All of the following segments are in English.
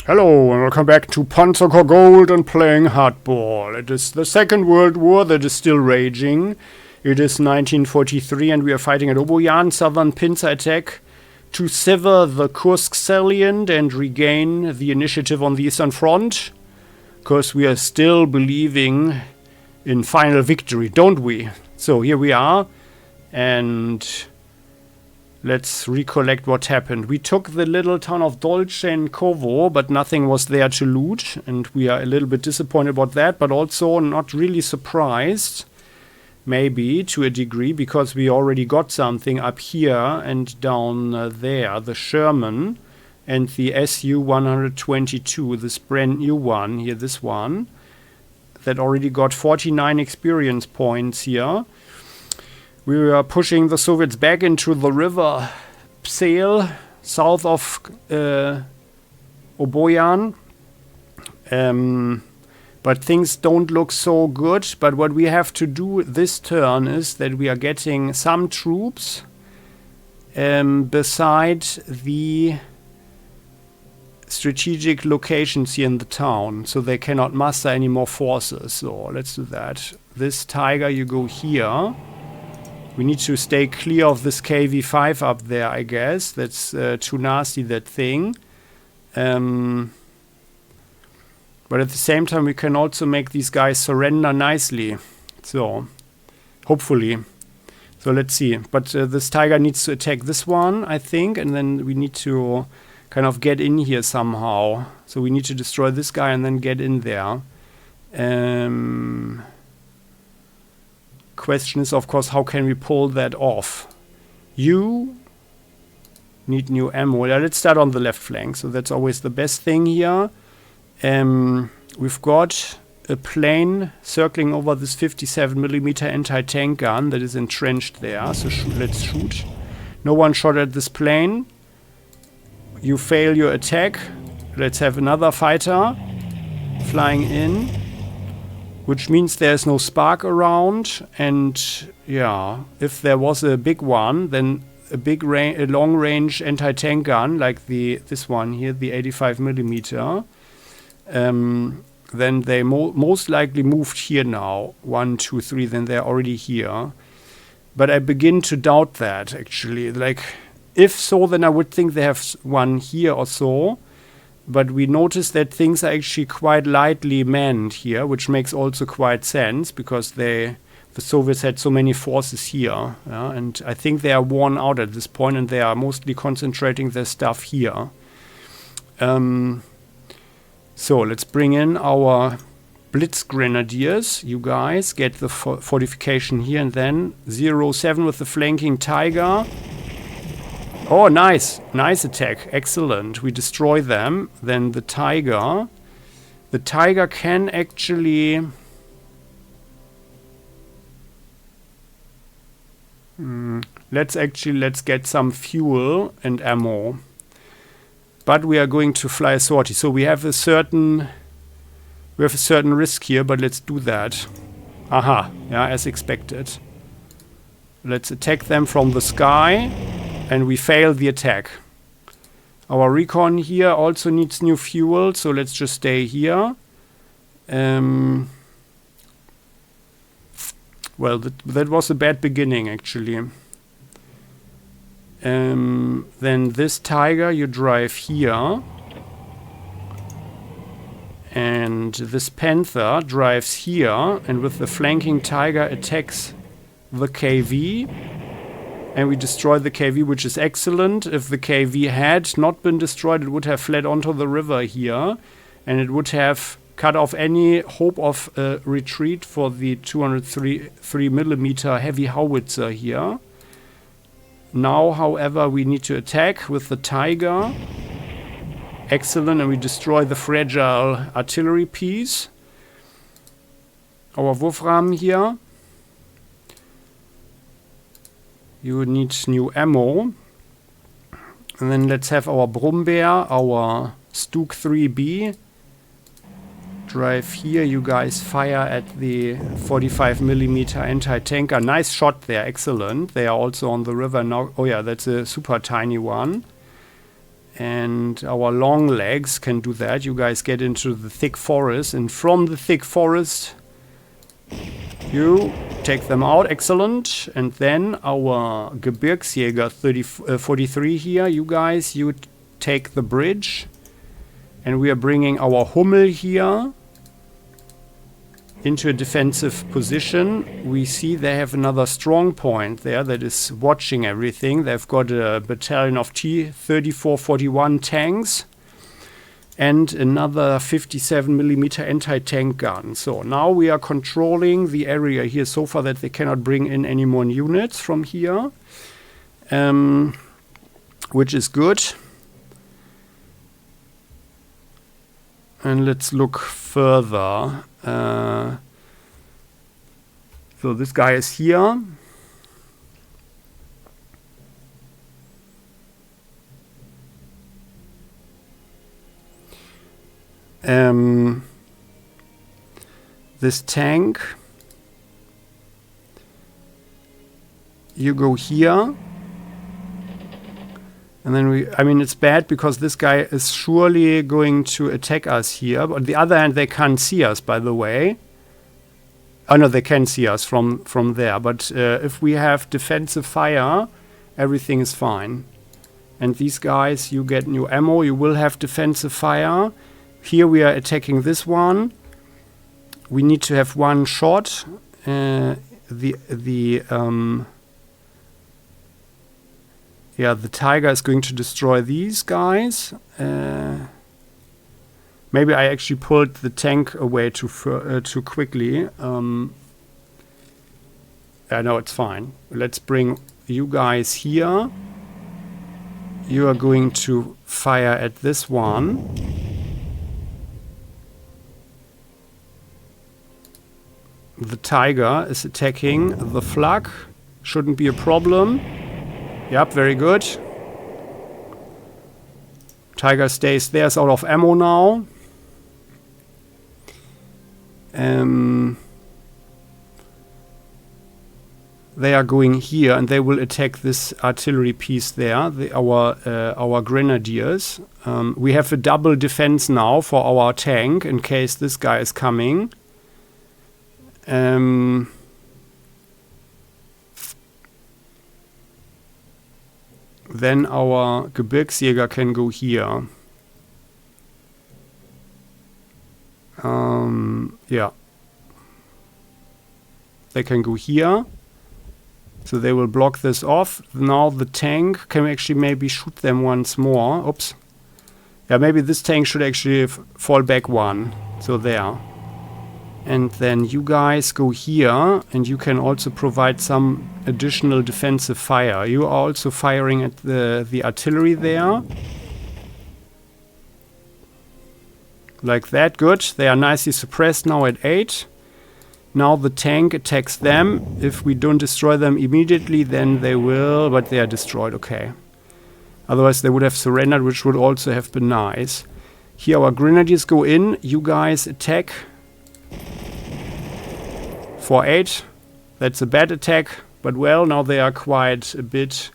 Hello and welcome back to Panzer Corps Gold and playing hardball. It is the Second World War that is still raging. It is 1943 and we are fighting at Oboyan, southern pincer attack, to sever the Kursk salient and regain the initiative on the Eastern Front. Because we are still believing in final victory, don't we? So here we are, and let's recollect what happened. We took the little town of Dolchenkovo, but nothing was there to loot, and we are a little bit disappointed about that, but also not really surprised, maybe, to a degree, because we already got something up here and down there, the Sherman and the Su-122, this brand new one here, this one, that already got 49 experience points here. We were pushing the Soviets back into the river Psel, south of Oboyan. But things don't look so good. But what we have to do this turn is that we are getting some troops beside the strategic locations here in the town. So they cannot muster any more forces. So let's do that. This Tiger, you go here. We need to stay clear of this KV-5 up there, I guess. That's too nasty, that thing. But at the same time, we can also make these guys surrender nicely. So, hopefully. So, let's see. But this Tiger needs to attack this one, I think. And then we need to kind of get in here somehow. So, we need to destroy this guy and then get in there. Question is, of course, how can we pull that off? You need new ammo. Yeah, let's start on the left flank. So that's always the best thing here. We've got a plane circling over this 57mm anti-tank gun that is entrenched there. So let's shoot. No one shot at this plane. You fail your attack. Let's have another fighter flying in. Which means there's no spark around, and yeah, if there was a big one, then a long-range anti-tank gun like this one here, the 85mm, then they most likely moved here now. 1, 2, 3, then they're already here. But I begin to doubt that, actually. Like, if so, then I would think they have one here or so. But we notice that things are actually quite lightly manned here, which makes also quite sense because the Soviets had so many forces here, and I think they are worn out at this point, and they are mostly concentrating their stuff here. So let's bring in our Blitz Grenadiers. You guys get the fortification here, and then 0-7 with the flanking Tiger. Oh, nice. Nice attack. Excellent. We destroy them. Then the Tiger. The Tiger can actually... Let's get some fuel and ammo. But we are going to fly a sortie. So we have a certain risk here, but let's do that. Aha. Yeah, as expected. Let's attack them from the sky. And we fail the attack. Our recon here also needs new fuel, so let's just stay here. Well, that was a bad beginning, actually. Then this Tiger, you drive here. And this Panther drives here, and with the flanking Tiger attacks the KV. And we destroy the KV, which is excellent. If the KV had not been destroyed, it would have fled onto the river here. And it would have cut off any hope of retreat for the 203mm heavy howitzer here. Now, however, we need to attack with the Tiger. Excellent, and we destroy the fragile artillery piece. Our Wolfram here. You need new ammo. And then let's have our Brummbär, our Stuk 3B. Drive here, you guys fire at the 45mm anti-tanker. Nice shot there, excellent. They are also on the river now. Oh yeah, that's a super tiny one. and our long legs can do that. You guys get into the thick forest, and from the thick forest you take them out. Excellent. And then our Gebirgsjäger 43 here, you guys, you take the bridge, and we are bringing our Hummel here into a defensive position. We see they have another strong point there that is watching everything. They've got a battalion of T-3441 tanks and another 57mm anti-tank gun. So now we are controlling the area here so far that they cannot bring in any more units from here, which is good. And let's look further. So this guy is here. This tank. You go here. And then I mean, it's bad because this guy is surely going to attack us here. But on the other hand, they can't see us, by the way. Oh, no, they can see us from there. But if we have defensive fire, everything is fine. And these guys, you get new ammo. You will have defensive fire. Here we are attacking this one. We need to have one shot. Yeah, the Tiger is going to destroy these guys. Maybe I actually pulled the tank away too quickly. Yeah, no, it's fine. Let's bring you guys here. You are going to fire at this one. The Tiger is attacking the flak. Shouldn't be a problem. Yep, very good. Tiger stays there, is out of ammo now. They are going here, and they will attack this artillery piece there, our grenadiers. We have a double defense now for our tank in case this guy is coming. Then our Gebirgsjäger can go here. Yeah. They can go here. So they will block this off. Now the tank can actually maybe shoot them once more. Oops. Yeah, maybe this tank should actually fall back one. So there. And then you guys go here, and you can also provide some additional defensive fire. You are also firing at the artillery there. Like that, good. They are nicely suppressed now at 8. Now the tank attacks them. If we don't destroy them immediately, then they will, but they are destroyed, okay. Otherwise they would have surrendered, which would also have been nice. Here our grenadiers go in. You guys attack. For 8. That's a bad attack, but well, now they are quite a bit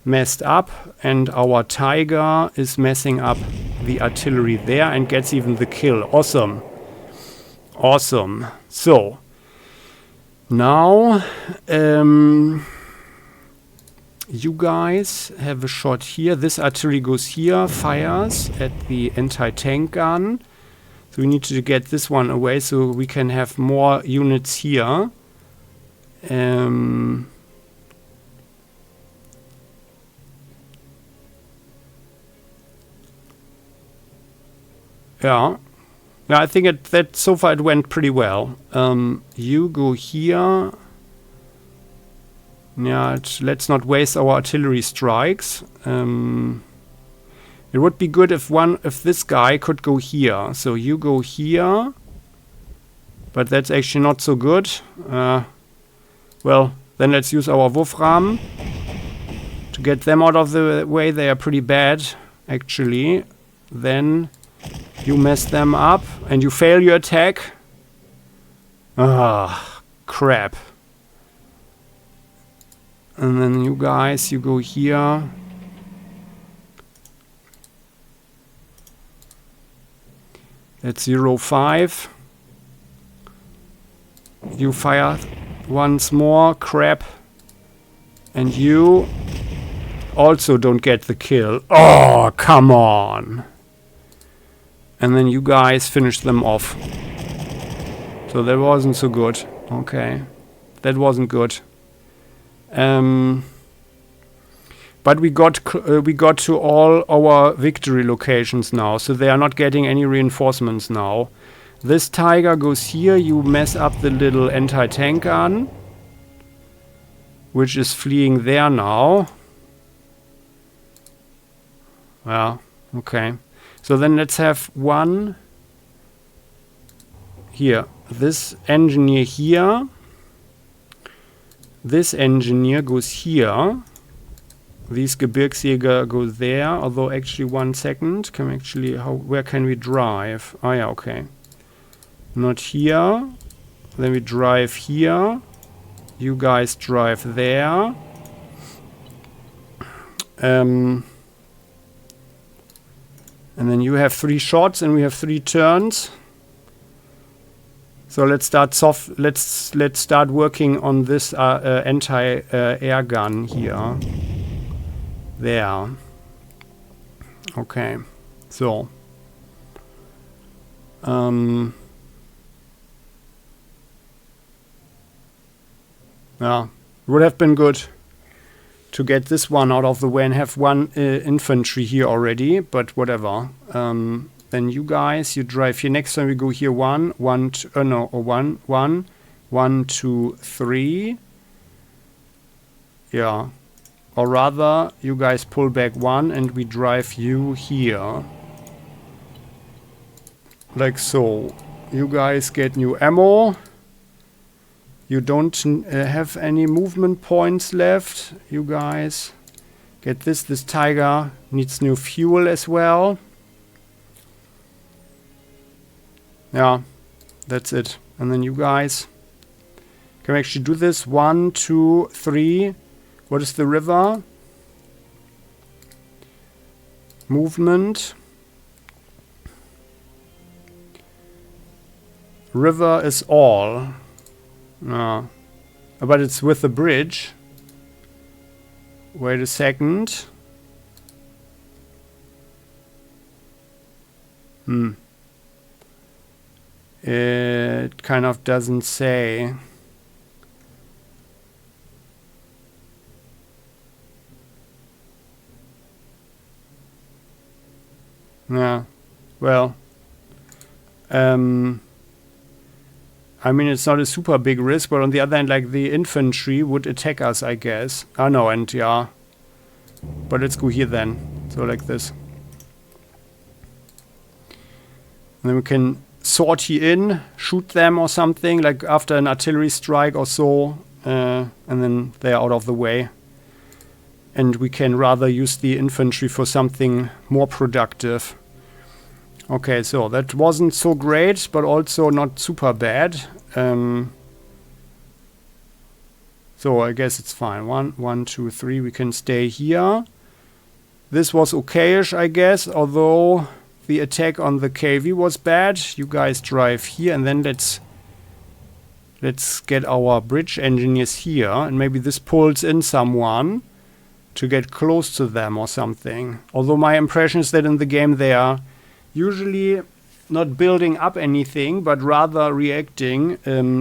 messed up, and our Tiger is messing up the artillery there and gets even the kill. Awesome. Awesome. So, now you guys have a shot here. This artillery goes here, fires at the anti-tank gun. So we need to get this one away so we can have more units here. Yeah. Yeah, I think that so far it went pretty well. You go here. Yeah, let's not waste our artillery strikes. It would be good if this guy could go here. So you go here. But that's actually not so good. Well, then let's use our Wolfram to get them out of the way. They are pretty bad, actually. Then you mess them up and you fail your attack. Ah, crap. And then you guys, you go here. That's 0-5. You fire once more. Crap. And you also don't get the kill. Oh, come on. And then you guys finish them off. So that wasn't so good. Okay. That wasn't good. But we got to all our victory locations now, so they are not getting any reinforcements now. This tiger goes here. You mess up the little anti-tank gun, which is fleeing there now. Well, okay. So then let's have one here. This engineer here. This engineer goes here. These Gebirgsjäger go there. Although actually 1 second. Can we actually where can we drive? Oh yeah, okay. Not here. Then we drive here. You guys drive there. And then you have 3 shots and we have 3 turns. So let's start let's start working on this anti-air gun here. There. Okay. So. Yeah. Would have been good to get this one out of the way and have 1 infantry here already, but whatever. Then you guys, you drive here. Next time we go here 1, 1, 2, 3. Yeah. Or rather, you guys pull back 1 and we drive you here. Like so. You guys get new ammo. You don't have any movement points left. You guys get this. This tiger needs new fuel as well. Yeah, that's it. And then you guys can actually do this. 1, 2, 3. What is the river? Movement. River is all. But it's with the bridge. Wait a second. It kind of doesn't say. Yeah, well, I mean, it's not a super big risk, but on the other hand, like, the infantry would attack us, I guess. Oh, no, and yeah. But let's go here then. So, like this. And then we can sortie in, shoot them or something, like after an artillery strike or so. And then they're out of the way. And we can rather use the infantry for something more productive. Okay, so that wasn't so great, but also not super bad. So I guess it's fine. 1, 2, 3. We can stay here. This was okayish, I guess, although the attack on the KV was bad. You guys drive here, and then let's get our bridge engineers here, and maybe this pulls in someone to get close to them or something. Although my impression is that in the game they are usually not building up anything, but rather reacting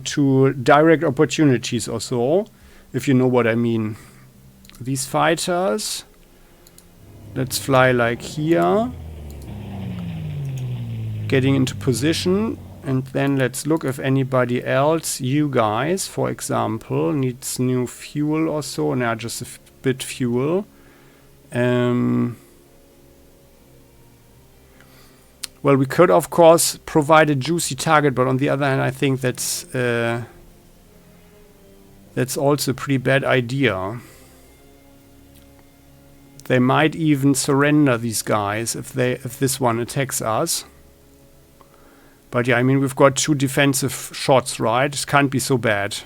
to direct opportunities or so, if you know what I mean. These fighters, let's fly like here, getting into position, and then let's look if anybody else, you guys, for example, needs new fuel or so. Nah, just a bit fuel. Well, we could, of course, provide a juicy target, but on the other hand, I think that's also a pretty bad idea. They might even surrender, these guys, if this one attacks us. But yeah, I mean, we've got 2 defensive shots, right? It can't be so bad.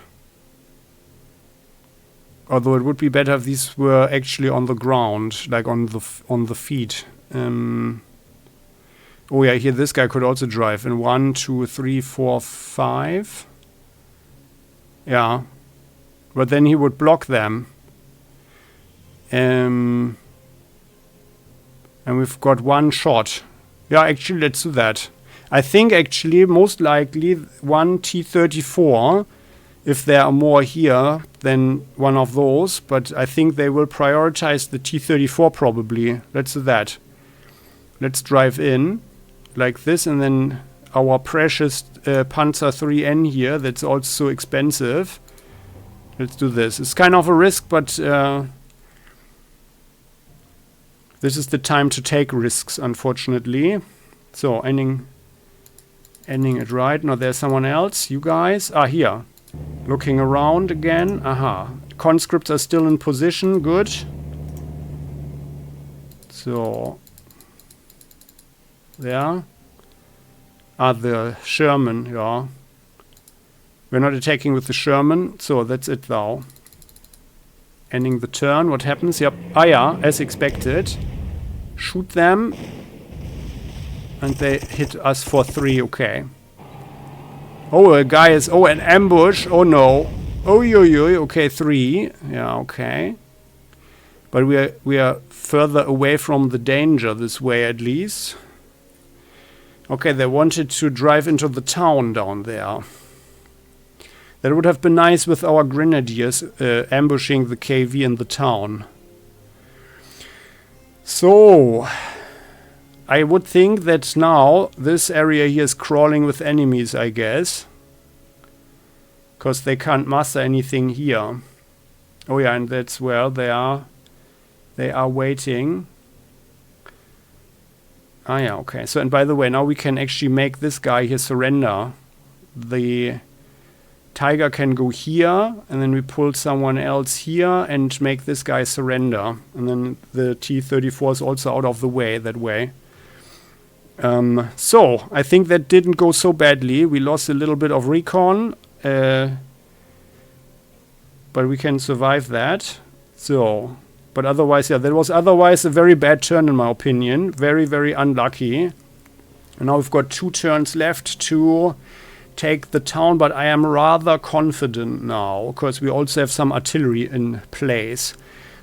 Although it would be better if these were actually on the ground, like on the feet. Oh yeah, here this guy could also drive in 1, 2, 3, 4, 5. Yeah. But then he would block them. And we've got one shot. Yeah, actually, let's do that. I think actually, most likely, one T-34, if there are more here than one of those. But I think they will prioritize the T-34 probably. Let's do that. Let's drive in like this, and then our precious Panzer 3N here, that's also expensive. Let's do this. It's kind of a risk, but this is the time to take risks, unfortunately. So, ending it right. Now there's someone else. You guys are here. Looking around again. Aha. Conscripts are still in position. Good. So, there. Ah, the Sherman, yeah. We're not attacking with the Sherman, so that's it now. Ending the turn. What happens? Yep. Ah, yeah, as expected. Shoot them. And they hit us for 3, okay. Oh, a guy is... Oh, an ambush. Oh, no. Oh, yo, yo. Okay, 3. Yeah, okay. But we are further away from the danger this way, at least. Okay, they wanted to drive into the town down there. That would have been nice with our grenadiers ambushing the KV in the town. So, I would think that now this area here is crawling with enemies, I guess. Because they can't muster anything here. Oh yeah, and that's where they are. They are waiting. Ah yeah, okay. So, and by the way, now we can actually make this guy here surrender. The Tiger can go here, and then we pull someone else here and make this guy surrender. And then the T-34 is also out of the way that way. So, I think that didn't go so badly. We lost a little bit of recon. But we can survive that. So, but otherwise, yeah, that was otherwise a very bad turn in my opinion. Very, very unlucky. And now we've got 2 turns left to take the town, but I am rather confident now, because we also have some artillery in place.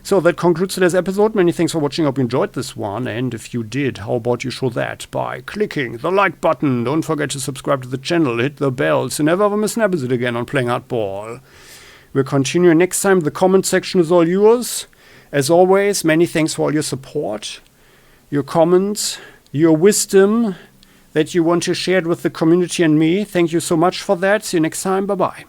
So that concludes today's episode. Many thanks for watching. Hope you enjoyed this one. And if you did, how about you show that by clicking the like button. Don't forget to subscribe to the channel. Hit the bell so you never ever miss an episode again on Playing Hardball. We'll continue next time. The comment section is all yours. As always, many thanks for all your support, your comments, your wisdom that you want to share it with the community and me. Thank you so much for that. See you next time. Bye-bye.